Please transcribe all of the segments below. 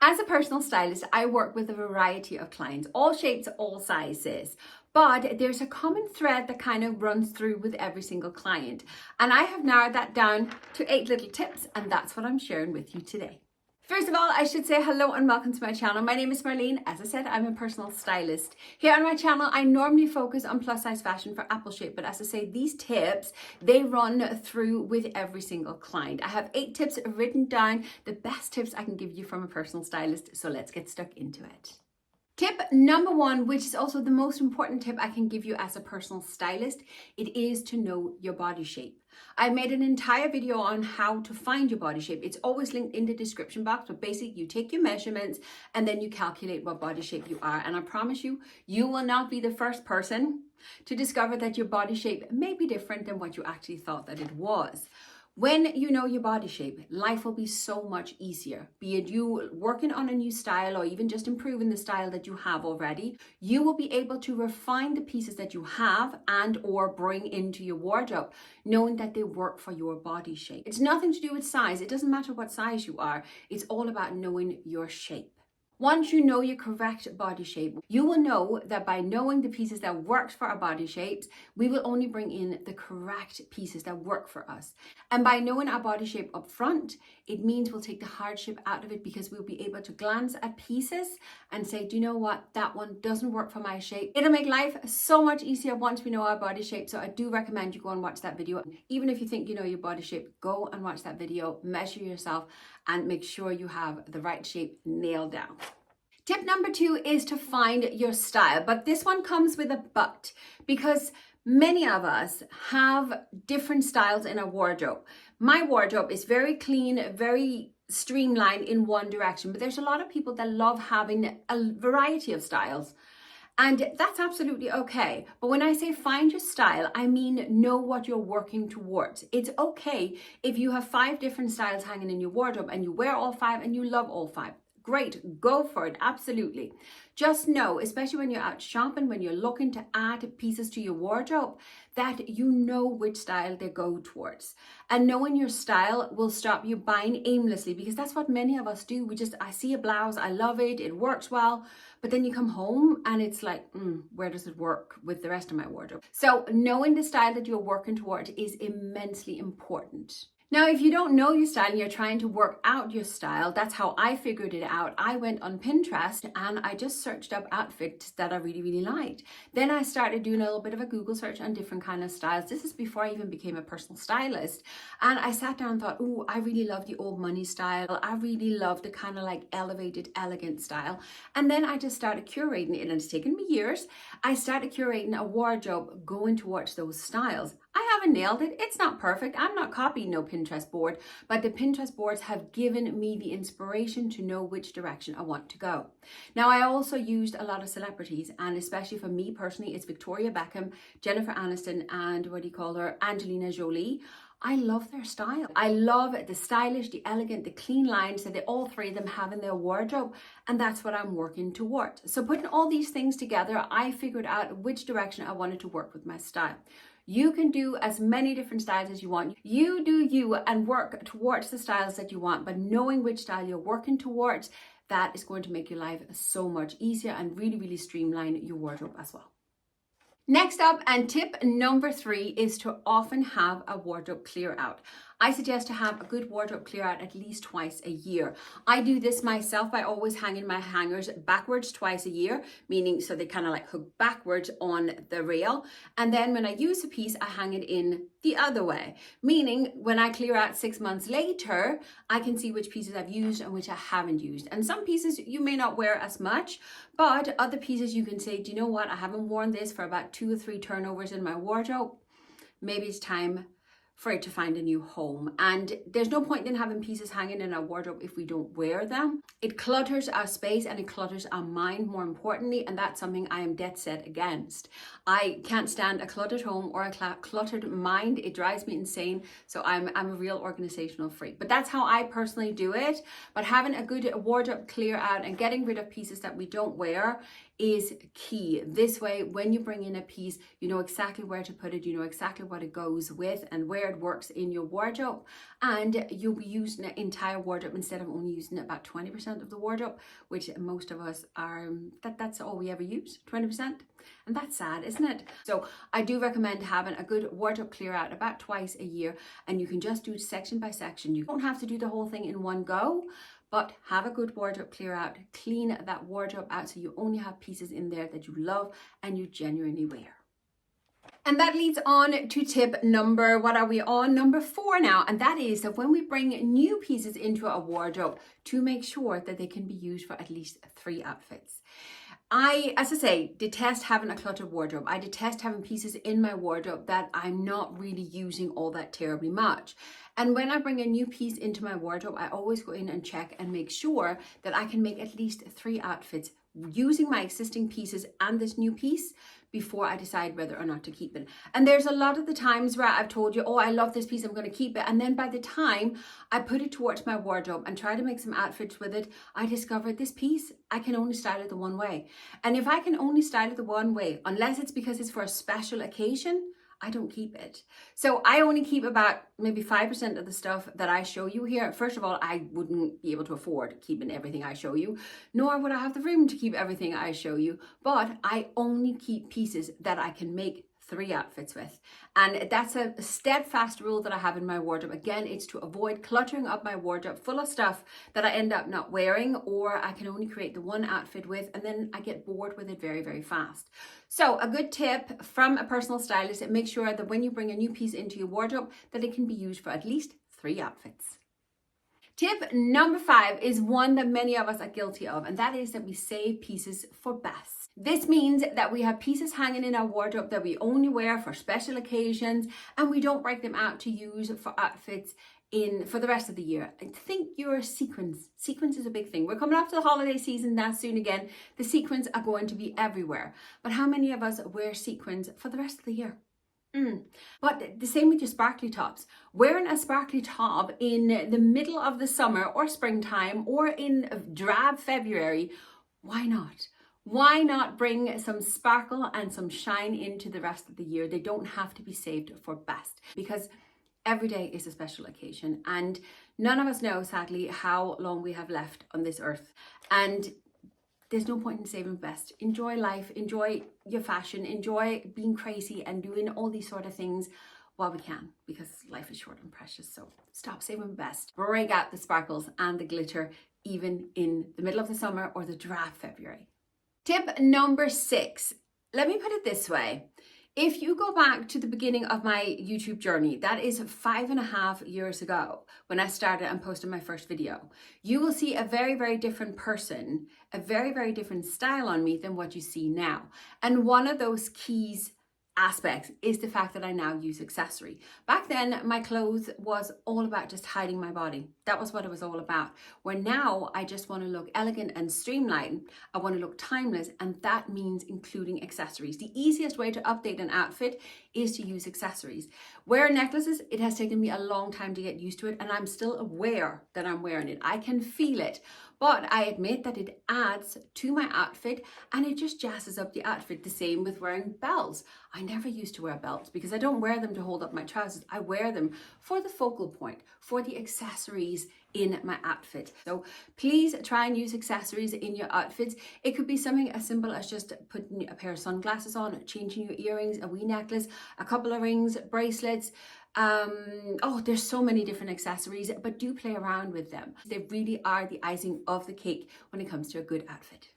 As a personal stylist, I work with a variety of clients, all shapes, all sizes. But there's a common thread that kind of runs through with every single client. And I have narrowed that down to 8 little tips, and that's what I'm sharing with you today. First of all, I should say hello and welcome to my channel. My name is Marleen. As I said, I'm a personal stylist. Here on my channel, I normally focus on plus size fashion for apple shape, but as I say, these tips, they run through with every single client. I have 8 tips written down, the best tips I can give you from a personal stylist. So let's get stuck into it. Tip number 1, which is also the most important tip I can give you as a personal stylist, it is to know your body shape. I made an entire video on how to find your body shape. It's always linked in the description box, but basically you take your measurements and then you calculate what body shape you are. And I promise you, you will not be the first person to discover that your body shape may be different than what you actually thought that it was. When you know your body shape, life will be so much easier. Be it you working on a new style or even just improving the style that you have already, you will be able to refine the pieces that you have and or bring into your wardrobe, knowing that they work for your body shape. It's nothing to do with size. It doesn't matter what size you are. It's all about knowing your shape. Once you know your correct body shape, you will know that by knowing the pieces that work for our body shapes, we will only bring in the correct pieces that work for us. And by knowing our body shape up front, it means we'll take the hardship out of it because we'll be able to glance at pieces and say, do you know what? That one doesn't work for my shape. It'll make life so much easier once we know our body shape. So I do recommend you go and watch that video. Even if you think you know your body shape, go and watch that video, measure yourself, and make sure you have the right shape nailed down. Tip number 2 is to find your style, but this one comes with a but, because many of us have different styles in our wardrobe. My wardrobe is very clean, very streamlined in one direction, but there's a lot of people that love having a variety of styles. And that's absolutely okay. But when I say find your style, I mean know what you're working towards. It's okay if you have 5 different styles hanging in your wardrobe and you wear all 5 and you love all 5. Great, go for it, absolutely. Just know, especially when you're out shopping, when you're looking to add pieces to your wardrobe, that you know which style they go towards. And knowing your style will stop you buying aimlessly, because that's what many of us do. I see a blouse, I love it, it works well, but then you come home and it's like, where does it work with the rest of my wardrobe? So knowing the style that you're working towards is immensely important. Now, if you don't know your style and you're trying to work out your style, that's how I figured it out. I went on Pinterest and I just searched up outfits that I really, really liked. Then I started doing a little bit of a Google search on different kind of styles. This is before I even became a personal stylist. And I sat down and thought, oh, I really love the old money style. I really love the kind of like elevated, elegant style. And then I just started curating it, and it's taken me years. I started curating a wardrobe going towards those styles. I haven't nailed it. It's not perfect. I'm not copying no Pinterest board, but the Pinterest boards have given me the inspiration to know which direction I want to go. Now, I also used a lot of celebrities, and especially for me personally, it's Victoria Beckham, Jennifer Aniston, and Angelina Jolie. I love their style. I love the stylish, the elegant, the clean lines that all 3 of them have in their wardrobe. And that's what I'm working towards. So putting all these things together, I figured out which direction I wanted to work with my style. You can do as many different styles as you want. You do you and work towards the styles that you want, but knowing which style you're working towards, that is going to make your life so much easier and really, really streamline your wardrobe as well. Next up, and tip number 3, is to often have a wardrobe clear out. I suggest to have a good wardrobe clear out at least twice a year. I do this myself by always hanging my hangers backwards twice a year, meaning so they kind of like hook backwards on the rail. And then when I use a piece, I hang it in the other way, meaning when I clear out 6 months later, I can see which pieces I've used and which I haven't used. And some pieces you may not wear as much, but other pieces you can say, do you know what? I haven't worn this for about 2 or 3 turnovers in my wardrobe. Maybe it's time for it to find a new home. And there's no point in having pieces hanging in our wardrobe if we don't wear them. It clutters our space and it clutters our mind, more importantly, and that's something I am dead set against. I can't stand a cluttered home or a cluttered mind. It drives me insane. So I'm a real organizational freak. But that's how I personally do it. But having a good wardrobe clear out and getting rid of pieces that we don't wear is key. This way, when you bring in a piece, you know exactly where to put it, you know exactly what it goes with and where it works in your wardrobe, and you'll be using the entire wardrobe instead of only using about 20% of the wardrobe, which most of us are, that's all we ever use, 20%. And that's sad, isn't it? So I do recommend having a good wardrobe clear out about twice a year, and you can just do section by section. You don't have to do the whole thing in one go, but have a good wardrobe clear out, clean that wardrobe out so you only have pieces in there that you love and you genuinely wear. And that leads on to tip number, what are we on? Number 4 now. And that is that when we bring new pieces into a wardrobe, to make sure that they can be used for at least 3 outfits. I, as I say, detest having a cluttered wardrobe. I detest having pieces in my wardrobe that I'm not really using all that terribly much. And when I bring a new piece into my wardrobe, I always go in and check and make sure that I can make at least 3 outfits using my existing pieces and this new piece before I decide whether or not to keep it. And there's a lot of the times where I've told you, oh, I love this piece, I'm going to keep it. And then by the time I put it towards my wardrobe and try to make some outfits with it, I discovered this piece, I can only style it the one way. And if I can only style it the one way, unless it's because it's for a special occasion, I don't keep it. So I only keep about maybe 5% of the stuff that I show you here. First of all, I wouldn't be able to afford keeping everything I show you, nor would I have the room to keep everything I show you. But I only keep pieces that I can make 3 outfits with. And that's a steadfast rule that I have in my wardrobe. Again, it's to avoid cluttering up my wardrobe full of stuff that I end up not wearing, or I can only create the one outfit with, and then I get bored with it very, very fast. So a good tip from a personal stylist, make sure that when you bring a new piece into your wardrobe, that it can be used for at least 3 outfits. Tip number 5 is one that many of us are guilty of, and that is that we save pieces for best. This means that we have pieces hanging in our wardrobe that we only wear for special occasions, and we don't break them out to use for outfits for the rest of the year. I think your sequins. Sequins is a big thing. We're coming up to the holiday season now soon again. The sequins are going to be everywhere. But how many of us wear sequins for the rest of the year? But the same with your sparkly tops. Wearing a sparkly top in the middle of the summer or springtime or in drab February, why not? Why not bring some sparkle and some shine into the rest of the year? They don't have to be saved for best, because every day is a special occasion and none of us know, sadly, how long we have left on this earth. And there's no point in saving best. Enjoy life, enjoy your fashion, enjoy being crazy and doing all these sort of things while we can, because life is short and precious. So stop saving best. Break out the sparkles and the glitter even in the middle of the summer or the drab February. Tip number 6. Let me put it this way. If you go back to the beginning of my YouTube journey, that is 5.5 years ago when I started and posted my first video, you will see a very, very different person, a very, very different style on me than what you see now. And one of those aspects is the fact that I now use accessory. Back then, my clothes was all about just hiding my body. That was what it was all about. Where now I just want to look elegant and streamlined. I want to look timeless, and that means including accessories. The easiest way to update an outfit is to use accessories. Wearing necklaces, it has taken me a long time to get used to it, and I'm still aware that I'm wearing it. I can feel it. But I admit that it adds to my outfit and it just jazzes up the outfit. The same with wearing belts. I never used to wear belts because I don't wear them to hold up my trousers. I wear them for the focal point, for the accessories in my outfit. So please try and use accessories in your outfits. It could be something as simple as just putting a pair of sunglasses on, changing your earrings, a wee necklace, a couple of rings, bracelets. There's so many different accessories, but do play around with them. They really are the icing of the cake when it comes to a good outfit.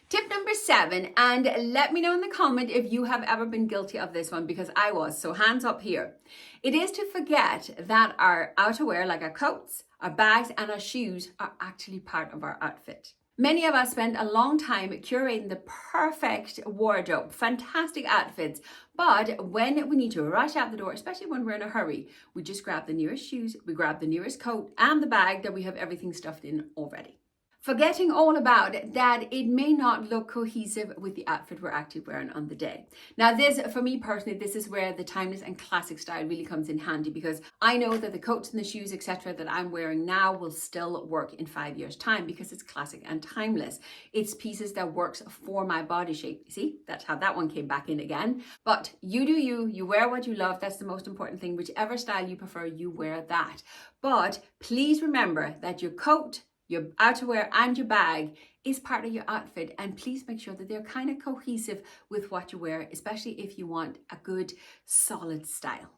Tip number 7, and let me know in the comment if you have ever been guilty of this one, because I was, so hands up here. It is to forget that our outerwear, like our coats, our bags and our shoes, are actually part of our outfit. Many of us spend a long time curating the perfect wardrobe, fantastic outfits, but when we need to rush out the door, especially when we're in a hurry, we just grab the nearest shoes, we grab the nearest coat and the bag that we have everything stuffed in already. Forgetting all about that it may not look cohesive with the outfit we're actually wearing on the day. Now this, for me personally, this is where the timeless and classic style really comes in handy, because I know that the coats and the shoes, etc., that I'm wearing now will still work in 5 years' time because it's classic and timeless. It's pieces that works for my body shape. See, that's how that one came back in again. But you do you, you wear what you love. That's the most important thing. Whichever style you prefer, you wear that. But please remember that your coat, your outerwear and your bag is part of your outfit, and please make sure that they're kind of cohesive with what you wear, especially if you want a good solid style.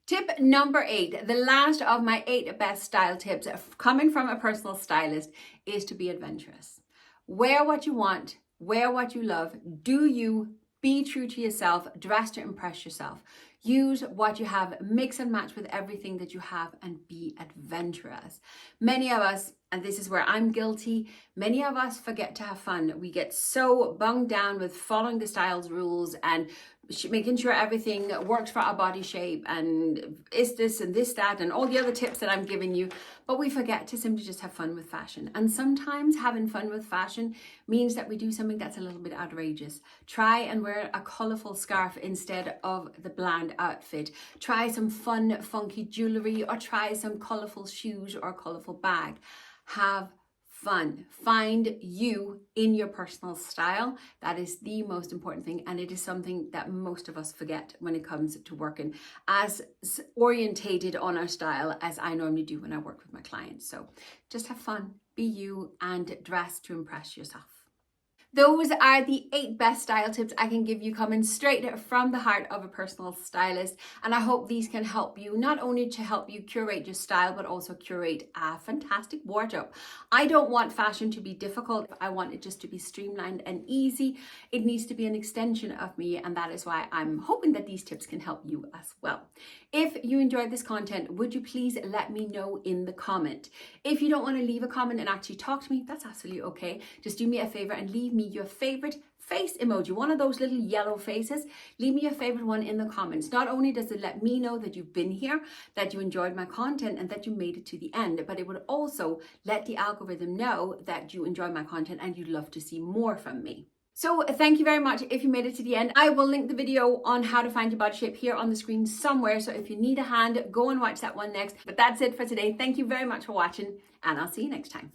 Tip number 8, the last of my 8 best style tips coming from a personal stylist, is to be adventurous. Wear what you want, wear what you love, do you, be true to yourself, dress to impress yourself. Use what you have, mix and match with everything that you have, and be adventurous. Many of us, and this is where I'm guilty, many of us forget to have fun. We get so bunged down with following the styles rules and making sure everything works for our body shape and is this and this, that, and all the other tips that I'm giving you. But we forget to simply just have fun with fashion. And sometimes having fun with fashion means that we do something that's a little bit outrageous. Try and wear a colorful scarf instead of the bland outfit. Try some fun, funky jewelry, or try some colorful shoes or a colorful bag. Have fun. Find you in your personal style. That is the most important thing, and it is something that most of us forget when it comes to working as orientated on our style as I normally do when I work with my clients. So just have fun, be you, and dress to impress yourself. Those are the 8 best style tips I can give you, coming straight from the heart of a personal stylist. And I hope these can help you, not only to help you curate your style, but also curate a fantastic wardrobe. I don't want fashion to be difficult. I want it just to be streamlined and easy. It needs to be an extension of me. And that is why I'm hoping that these tips can help you as well. If you enjoyed this content, would you please let me know in the comment? If you don't want to leave a comment and actually talk to me, that's absolutely okay. Just do me a favor and leave me your favorite face emoji, one of those little yellow faces. Leave me your favorite one in the comments. Not only does it let me know that you've been here, that you enjoyed my content, and that you made it to the end, but it would also let the algorithm know that you enjoy my content and you'd love to see more from me. So thank you very much if you made it to the end. I will link the video on how to find your body shape here on the screen somewhere. So if you need a hand, go and watch that one next. But that's it for today. Thank you very much for watching, and I'll see you next time.